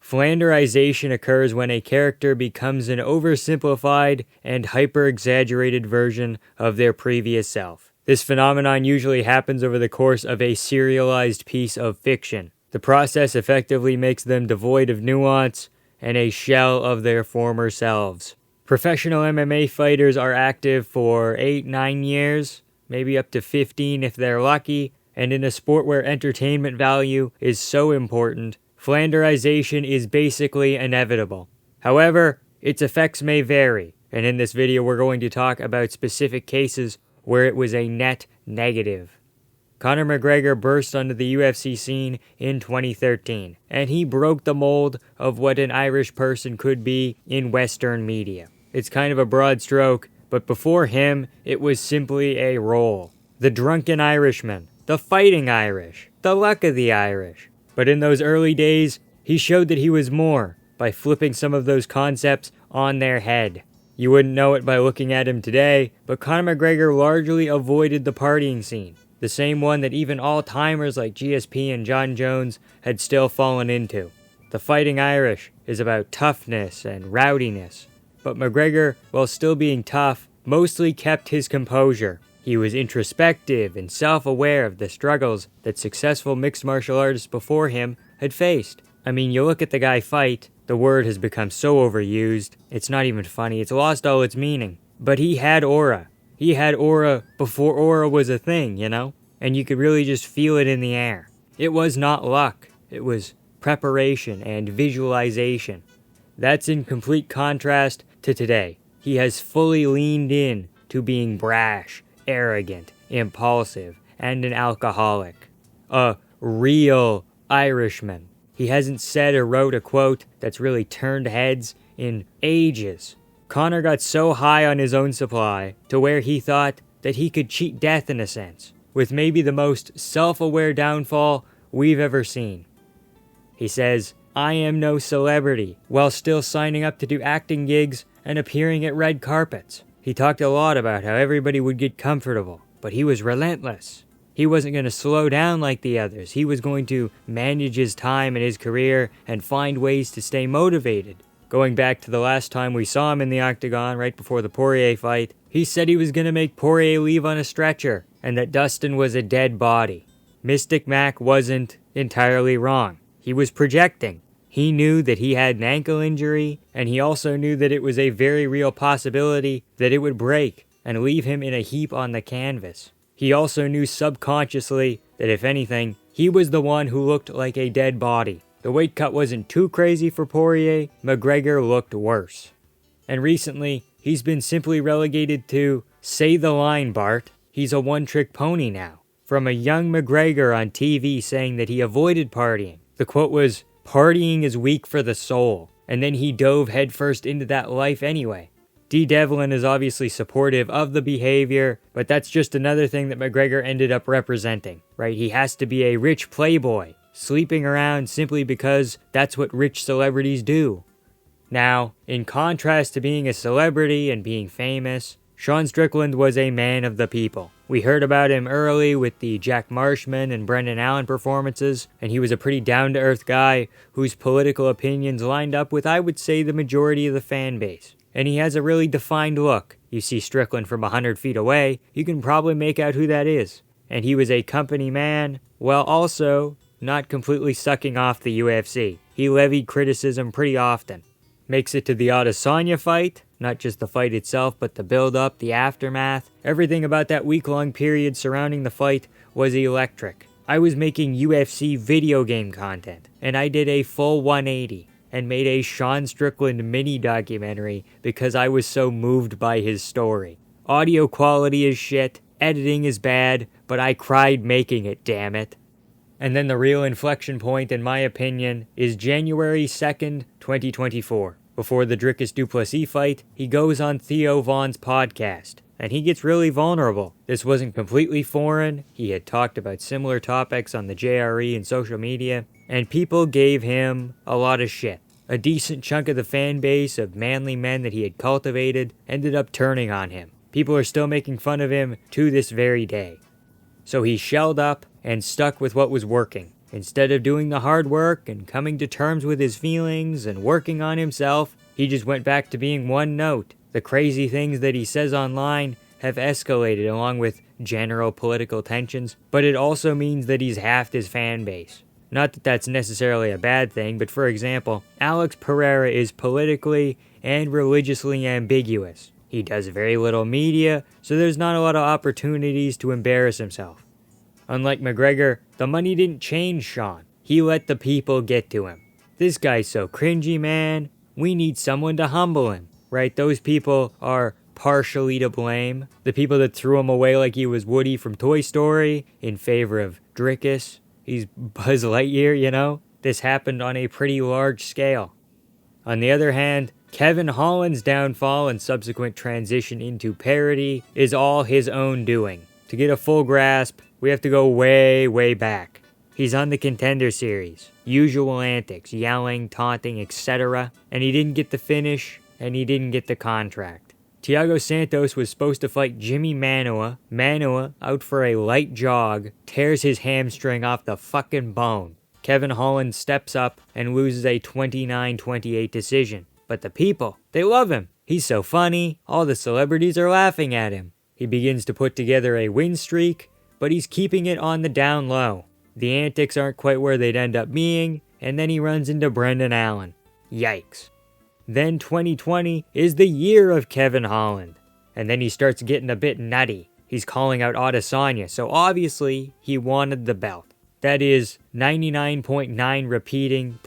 Flanderization occurs when a character becomes an oversimplified and hyper-exaggerated version of their previous self. This phenomenon usually happens over the course of a serialized piece of fiction. The process effectively makes them devoid of nuance and a shell of their former selves. Professional MMA fighters are active for 8-9 years, maybe up to 15 if they're lucky, and in a sport where entertainment value is so important, Flanderization is basically inevitable. However, its effects may vary, and in this video we're going to talk about specific cases where it was a net negative. Conor McGregor burst onto the UFC scene in 2013, and he broke the mold of what an Irish person could be in Western media. It's kind of a broad stroke, but before him, it was simply a role. The drunken Irishman, the fighting Irish, the luck of the Irish. But in those early days, he showed that he was more by flipping some of those concepts on their head. You wouldn't know it by looking at him today, but Conor McGregor largely avoided the partying scene, the same one that even all-timers like GSP and John Jones had still fallen into. The fighting Irish is about toughness and rowdiness, but McGregor, while still being tough, mostly kept his composure. He was introspective and self-aware of the struggles that successful mixed martial artists before him had faced. I mean, you look at the guy fight, the word has become so overused, it's not even funny, it's lost all its meaning. But he had aura. He had aura before aura was a thing, you know? And you could really just feel it in the air. It was not luck, it was preparation and visualization. That's in complete contrast to today. He has fully leaned in to being brash, arrogant, impulsive, and an alcoholic. A real Irishman. He hasn't said or wrote a quote that's really turned heads in ages. Conor got so high on his own supply to where he thought that he could cheat death in a sense, with maybe the most self-aware downfall we've ever seen. He says, "I am no celebrity," while still signing up to do acting gigs and appearing at red carpets. He talked a lot about how everybody would get comfortable, but he was relentless. He wasn't going to slow down like the others. He was going to manage his time and his career and find ways to stay motivated. Going back to the last time we saw him in the octagon, right before the Poirier fight, he said he was going to make Poirier leave on a stretcher, and that Dustin was a dead body. Mystic Mac wasn't entirely wrong. He was projecting. He knew that he had an ankle injury, and he also knew that it was a very real possibility that it would break and leave him in a heap on the canvas. He also knew subconsciously that if anything, he was the one who looked like a dead body. The weight cut wasn't too crazy for Poirier, McGregor looked worse. And recently, he's been simply relegated to, "Say the line, Bart." He's a one-trick pony now. From a young McGregor on TV saying that he avoided partying. The quote was, "Partying is weak for the soul," and then he dove headfirst into that life anyway. D. Devlin is obviously supportive of the behavior, but that's just another thing that McGregor ended up representing, right? He has to be a rich playboy, sleeping around simply because that's what rich celebrities do. Now, in contrast to being a celebrity and being famous, Sean Strickland was a man of the people. We heard about him early with the Jack Marshman and Brendan Allen performances, and he was a pretty down-to-earth guy whose political opinions lined up with, I would say, the majority of the fan base. And he has a really defined look. You see Strickland from 100 feet away, you can probably make out who that is. And he was a company man, while also not completely sucking off the UFC. He levied criticism pretty often. Makes it to the Adesanya fight, not just the fight itself, but the build-up, the aftermath. Everything about that week-long period surrounding the fight was electric. I was making UFC video game content, and I did a full 180 and made a Sean Strickland mini-documentary because I was so moved by his story. Audio quality is shit, editing is bad, but I cried making it, damn it. And then the real inflection point, in my opinion, is January 2nd, 2024. Before the Dricus Duplessis fight, he goes on Theo Von's podcast, and he gets really vulnerable. This wasn't completely foreign. He had talked about similar topics on the JRE and social media, and people gave him a lot of shit. A decent chunk of the fan base of manly men that he had cultivated ended up turning on him. People are still making fun of him to this very day. So he shelled up and stuck with what was working. Instead of doing the hard work and coming to terms with his feelings and working on himself, he just went back to being one note. The crazy things that he says online have escalated along with general political tensions, but it also means that he's halved his fan base. Not that that's necessarily a bad thing, but for example, Alex Pereira is politically and religiously ambiguous. He does very little media, so there's not a lot of opportunities to embarrass himself. Unlike McGregor, the money didn't change Sean. He let the people get to him. This guy's so cringy, man. We need someone to humble him, right? Those people are partially to blame. The people that threw him away like he was Woody from Toy Story in favor of Drickus. He's Buzz Lightyear, you know? This happened on a pretty large scale. On the other hand, Kevin Holland's downfall and subsequent transition into parody is all his own doing. To get a full grasp, we have to go way, way back. He's on the Contender Series, usual antics, yelling, taunting, etc. And he didn't get the finish, and he didn't get the contract. Thiago Santos was supposed to fight Jimmy Manuwa. Manuwa, out for a light jog, tears his hamstring off the fucking bone. Kevin Holland steps up and loses a 29-28 decision. But the people, they love him. He's so funny, all the celebrities are laughing at him. He begins to put together a win streak, but he's keeping it on the down low. The antics aren't quite where they'd end up being, and then he runs into Brendan Allen. Yikes. Then 2020 is the year of Kevin Holland. And then he starts getting a bit nutty. He's calling out Adesanya, so obviously he wanted the belt. That is 99.9 repeating %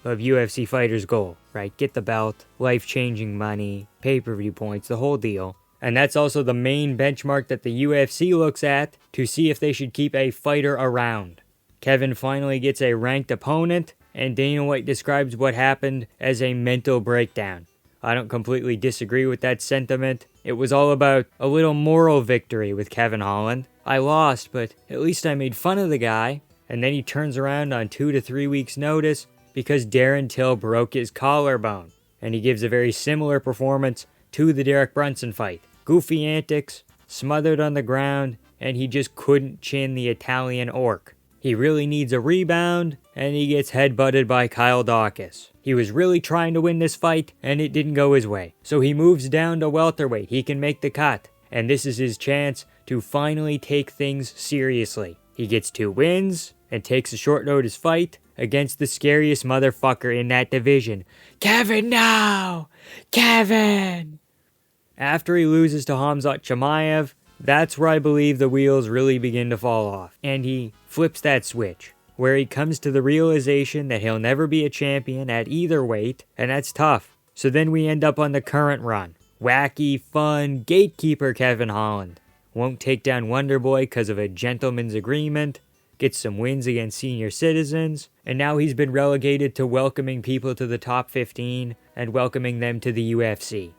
of UFC fighters' goal, right? Get the belt, life-changing money, pay-per-view points, the whole deal. And that's also the main benchmark that the UFC looks at to see if they should keep a fighter around. Kevin finally gets a ranked opponent, and Dana White describes what happened as a mental breakdown. I don't completely disagree with that sentiment. It was all about a little moral victory with Kevin Holland. I lost, but at least I made fun of the guy. And then he turns around on 2 to 3 weeks' notice because Darren Till broke his collarbone. And he gives a very similar performance to the Derek Brunson fight. Goofy antics, smothered on the ground, and he just couldn't chin the Italian orc. He really needs a rebound, and he gets headbutted by Kyle Dawkins. He was really trying to win this fight, and it didn't go his way. So he moves down to welterweight. He can make the cut. And this is his chance to finally take things seriously. He gets 2 wins, and takes a short notice fight against the scariest motherfucker in that division. Kevin, no! Kevin! After he loses to Khamzat Chimaev, that's where I believe the wheels really begin to fall off. And he flips that switch, where he comes to the realization that he'll never be a champion at either weight, and that's tough. So then we end up on the current run. Wacky, fun, gatekeeper Kevin Holland. Won't take down Wonderboy because of a gentleman's agreement. Gets some wins against senior citizens. And now he's been relegated to welcoming people to the top 15 and welcoming them to the UFC.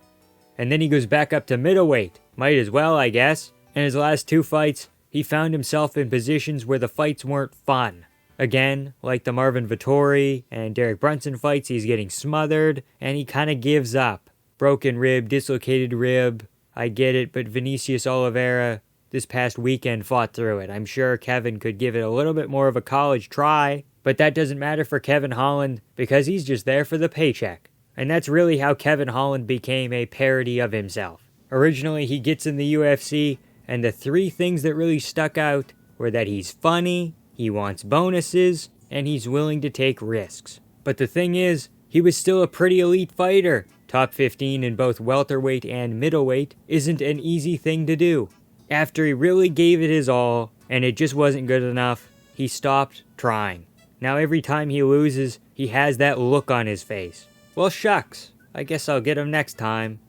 And then he goes back up to middleweight. Might as well, I guess. In his last 2 fights, he found himself in positions where the fights weren't fun. Again, like the Marvin Vettori and Derek Brunson fights, he's getting smothered, and he kind of gives up. Broken rib, dislocated rib, I get it, but Vinicius Oliveira this past weekend fought through it. I'm sure Kevin could give it a little bit more of a college try, but that doesn't matter for Kevin Holland because he's just there for the paycheck. And that's really how Kevin Holland became a parody of himself. Originally, he gets in the UFC, and the 3 things that really stuck out were that he's funny, he wants bonuses, and he's willing to take risks. But the thing is, he was still a pretty elite fighter. Top 15 in both welterweight and middleweight isn't an easy thing to do. After he really gave it his all, and it just wasn't good enough, he stopped trying. Now every time he loses, he has that look on his face. Well, shucks, I guess I'll get him next time.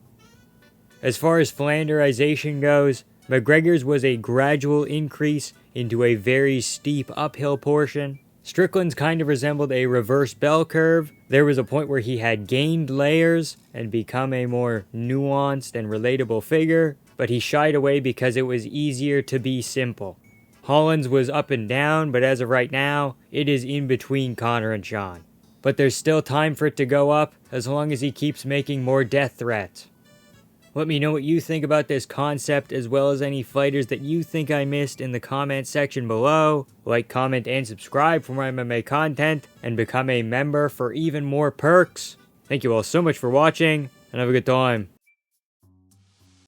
As far as Flanderization goes, McGregor's was a gradual increase into a very steep uphill portion. Strickland's kind of resembled a reverse bell curve. There was a point where he had gained layers and become a more nuanced and relatable figure, but he shied away because it was easier to be simple. Holland's was up and down, but as of right now, it is in between Conor and Sean. But there's still time for it to go up, as long as he keeps making more death threats. Let me know what you think about this concept, as well as any fighters that you think I missed in the comment section below. Like, comment, and subscribe for more MMA content, and become a member for even more perks. Thank you all so much for watching, and have a good time.